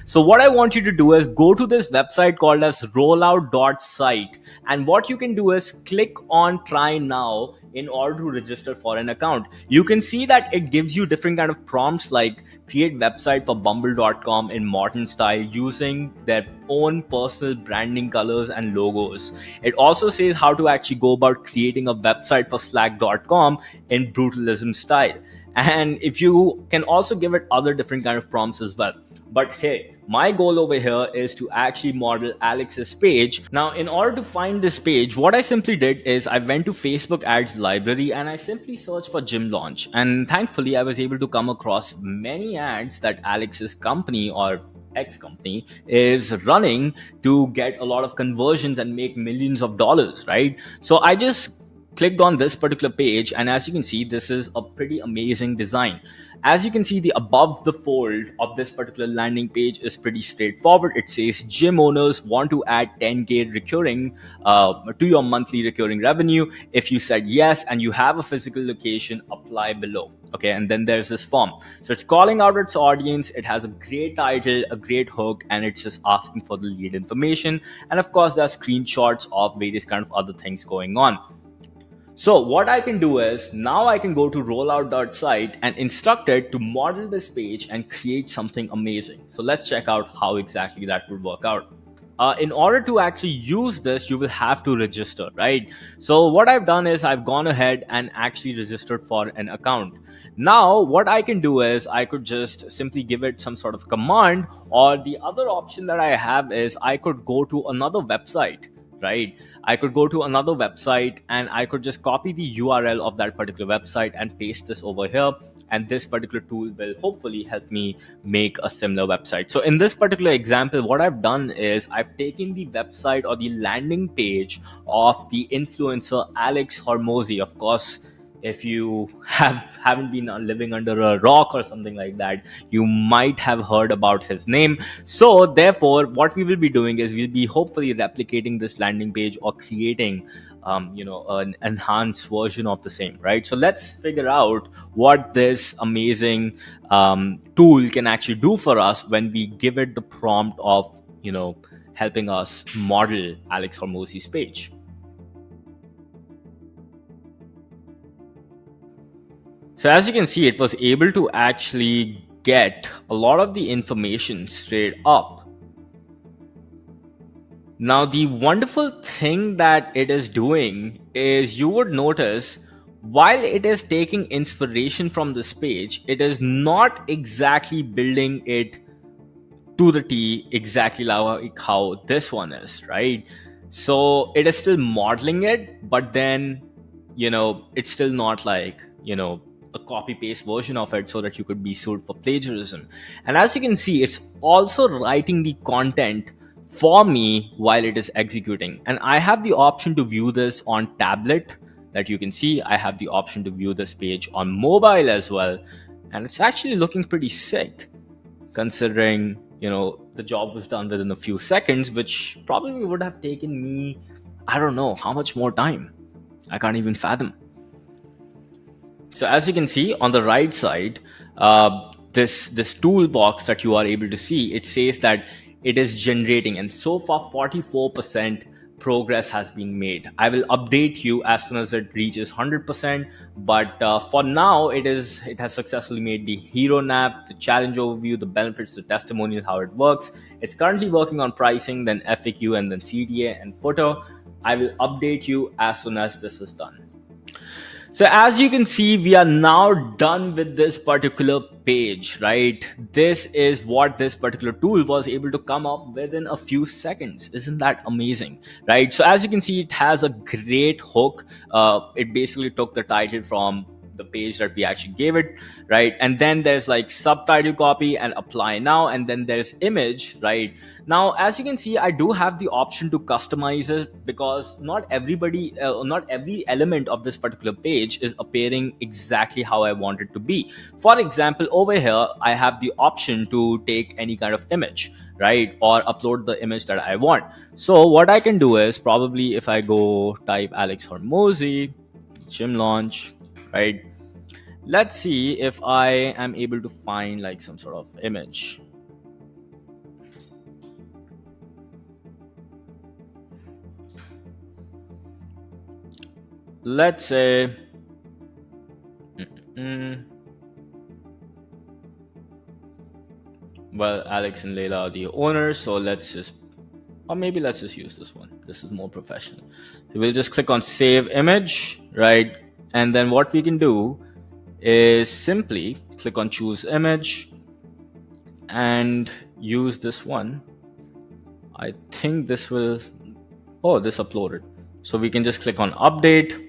So what I want you to do is go to this website called as rollout.site, and what you can do is click on try now in order to register for an account. You can see that it gives you different kind of prompts like create website for bumble.com in modern style using their own personal branding colors and logos. It also says how to actually go about creating a website for slack.com in brutalism style. And if you can also give it other different kind of prompts as well. But hey, my goal over here is to actually model Alex's page. Now, in order to find this page, what I simply did is I went to Facebook ads library and I simply searched for gym launch. And thankfully, I was able to come across many ads that Alex's company or X company is running to get a lot of conversions and make millions of dollars, right? So I just clicked on this particular page, and as you can see, this is a pretty amazing design. As you can see, the above the fold of this particular landing page is pretty straightforward. It says gym owners want to add 10k recurring to your monthly recurring revenue. If you said yes and you have a physical location, apply below. Okay, and then there's this form. So it's calling out its audience. It has a great title, a great hook, and it's just asking for the lead information. And of course, there are screenshots of various kind of other things going on. So what I can do is now I can go to rollout.site and instruct it to model this page and create something amazing. So let's check out how exactly that would work out. In order to actually use this, you will have to register, right? So what I've done is I've gone ahead and actually registered for an account. Now, what I can do is I could just simply give it some sort of command, or the other option that I have is I could go to another website, right? I could go to another website and I could just copy the URL of that particular website and paste this over here. And this particular tool will hopefully help me make a similar website. So in this particular example, what I've done is I've taken the website or the landing page of the influencer Alex Hormozi. Of course, if you haven't been living under a rock or something like that, you might have heard about his name. So therefore, what we will be doing is we'll be hopefully replicating this landing page or creating an enhanced version of the same, right? So let's figure out what this amazing tool can actually do for us when we give it the prompt of helping us model Alex Hormozi's page. So as you can see, it was able to actually get a lot of the information straight up. Now, the wonderful thing that it is doing is you would notice while it is taking inspiration from this page, it is not exactly building it to the T exactly like how this one is, right? So it is still modeling it, but then, it's still not like, a copy paste version of it so that you could be sued for plagiarism. And as you can see, it's also writing the content for me while it is executing. And I have the option to view this on tablet. That you can see, I have the option to view this page on mobile as well. And it's actually looking pretty sick considering, the job was done within a few seconds, which probably would have taken me, I don't know how much more time. I can't even fathom. So as you can see on the right side, this toolbox that you are able to see, it says that it is generating, and so far 44% progress has been made. I will update you as soon as it reaches 100%, but for now it has successfully made the hero nap, the challenge overview, the benefits, the testimonial, how it works. It's currently working on pricing, then FAQ, and then CTA and footer. I will update you as soon as this is done. So as you can see, we are now done with this particular page, right? This is what this particular tool was able to come up within a few seconds. Isn't that amazing, right? So as you can see, it has a great hook. It basically took the title from the page that we actually gave it, right? And then there's like subtitle copy and apply now, and then there's image, right? Now, as you can see, I do have the option to customize it because not every element of this particular page is appearing exactly how I want it to be. For example, over here, I have the option to take any kind of image, right? Or upload the image that I want. So what I can do is probably if I go type Alex Hormozi, gym launch, right? Let's see if I am able to find like some sort of image. let's say, mm, well, Alex and Layla are the owners, so let's just use this one. This is more professional. So we'll just click on save image, right? And then what we can do is simply click on choose image and use this one. I think this will, oh, this uploaded. So we can just click on update,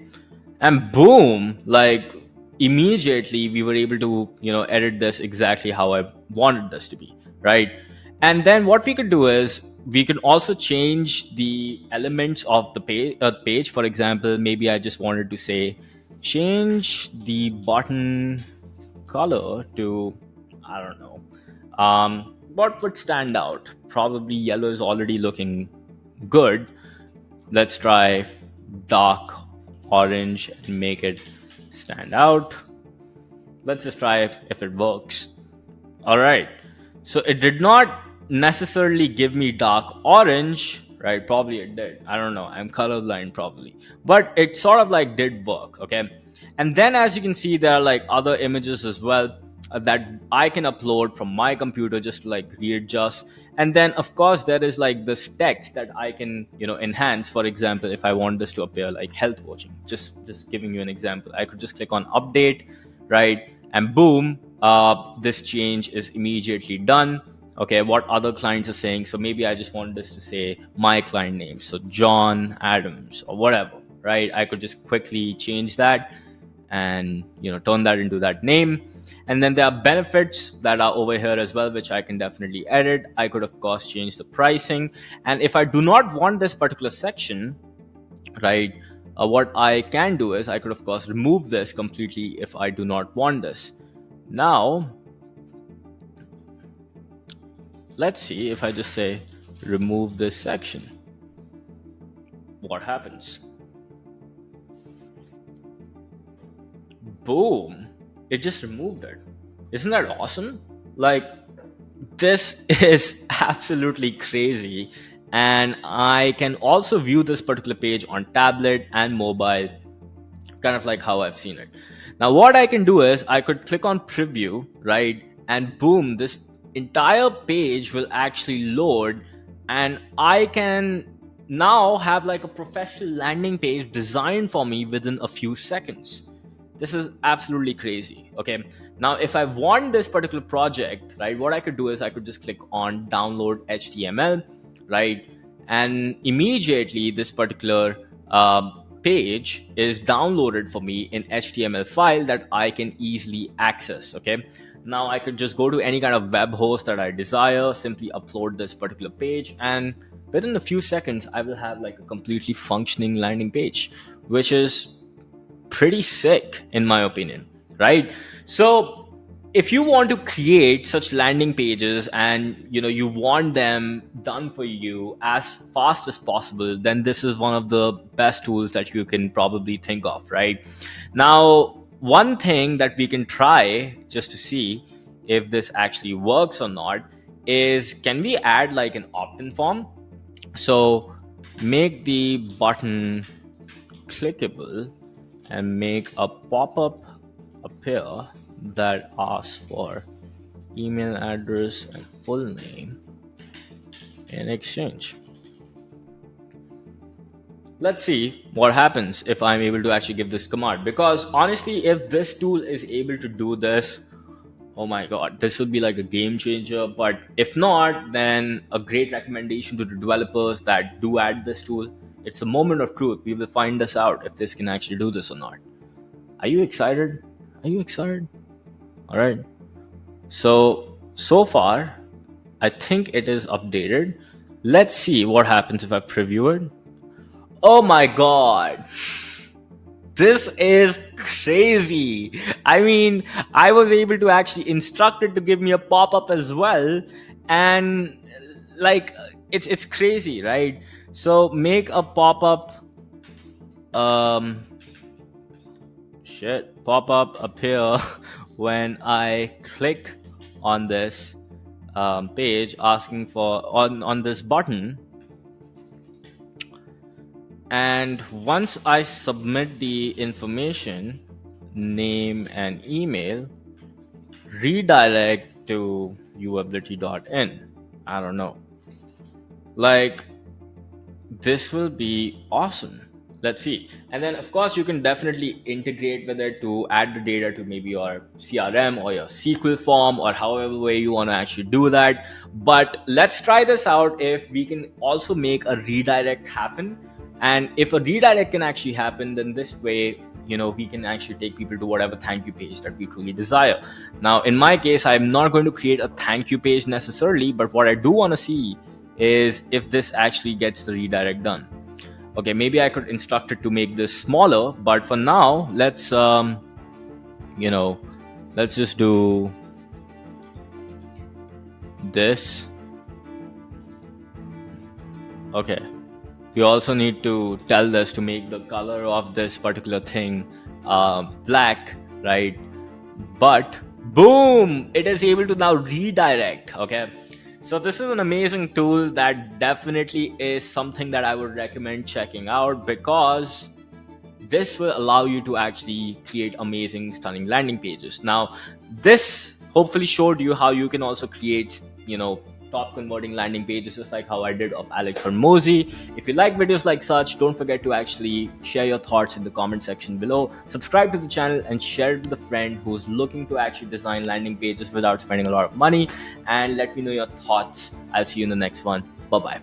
and boom, like immediately we were able to, edit this exactly how I wanted this to be, right? And then what we could do is we can also change the elements of the page. For example, maybe I just wanted to say change the button color to, I don't know, what would stand out? Probably yellow is already looking good. Let's try dark orange and make it stand out. Let's just try if it works. All right. So it did not necessarily give me dark orange, right? Probably it did. I don't know. I'm colorblind probably. But it sort of like did work, okay? And then as you can see, there are like other images as well that I can upload from my computer just to like readjust. And then of course there is like this text that I can, enhance. For example, if I want this to appear like health coaching, just giving you an example, I could just click on update, right? And boom, this change is immediately done. Okay, what other clients are saying. So maybe I just wanted this to say my client name, so John Adams or whatever, right? I could just quickly change that and turn that into that name. And then there are benefits that are over here as well, which I can definitely edit. I could of course change the pricing, and if I do not want this particular section, right, what I can do is I could of course remove this completely if I do not want this. Now let's see if I just say remove this section, what happens? Boom, it just removed it. Isn't that awesome? Like, this is absolutely crazy. And I can also view this particular page on tablet and mobile, kind of like how I've seen it. Now what I can do is I could click on preview, right? And boom, this entire page will actually load, and I can now have like a professional landing page designed for me within a few seconds. This is absolutely crazy. Okay, now if I want this particular project, right, what I could do is I could just click on download HTML, right? And immediately this particular page is downloaded for me in HTML file that I can easily access. Okay, now I could just go to any kind of web host that I desire, simply upload this particular page, and within a few seconds I will have like a completely functioning landing page, which is pretty sick in my opinion, right? So if you want to create such landing pages and you want them done for you as fast as possible, then this is one of the best tools that you can probably think of, right? Now one thing that we can try just to see if this actually works or not is, can we add like an opt-in form? So make the button clickable and make a pop-up appear that asks for email address and full name in exchange. Let's see what happens if I'm able to actually give this command, because honestly, if this tool is able to do this, oh my god, this would be like a game changer. But if not, then a great recommendation to the developers that do add this tool. It's a moment of truth. We will find this out if this can actually do this or not. Are you excited? Are you excited? All right. So far, I think it is updated. Let's see what happens if I preview it. Oh my god. This is crazy. I mean, I was able to actually instruct it to give me a pop-up as well. And like, it's crazy, right? So make a pop-up, pop-up appear when I click on this page asking for on this button. And once I submit the information, name and email, redirect to uability.in. I don't know. Like, this will be awesome. Let's see. And then of course you can definitely integrate with it to add the data to maybe your CRM or your SQL form or however way you want to actually do that. But let's try this out if we can also make a redirect happen. And if a redirect can actually happen, then this way, we can actually take people to whatever thank you page that we truly desire. Now in my case, I'm not going to create a thank you page necessarily, but what I do want to see is if this actually gets the redirect done. Okay, maybe I could instruct it to make this smaller, but for now, let's just do this. Okay, we also need to tell this to make the color of this particular thing black, right? But boom, it is able to now redirect. Okay, so this is an amazing tool that definitely is something that I would recommend checking out, because this will allow you to actually create amazing, stunning landing pages. Now this hopefully showed you how you can also create top converting landing pages, just like how I did of Alex Hormozy. If you like videos like such, don't forget to actually share your thoughts in the comment section below. Subscribe to the channel and share it with a friend who's looking to actually design landing pages without spending a lot of money, and let me know your thoughts. I'll see you in the next one. Bye bye.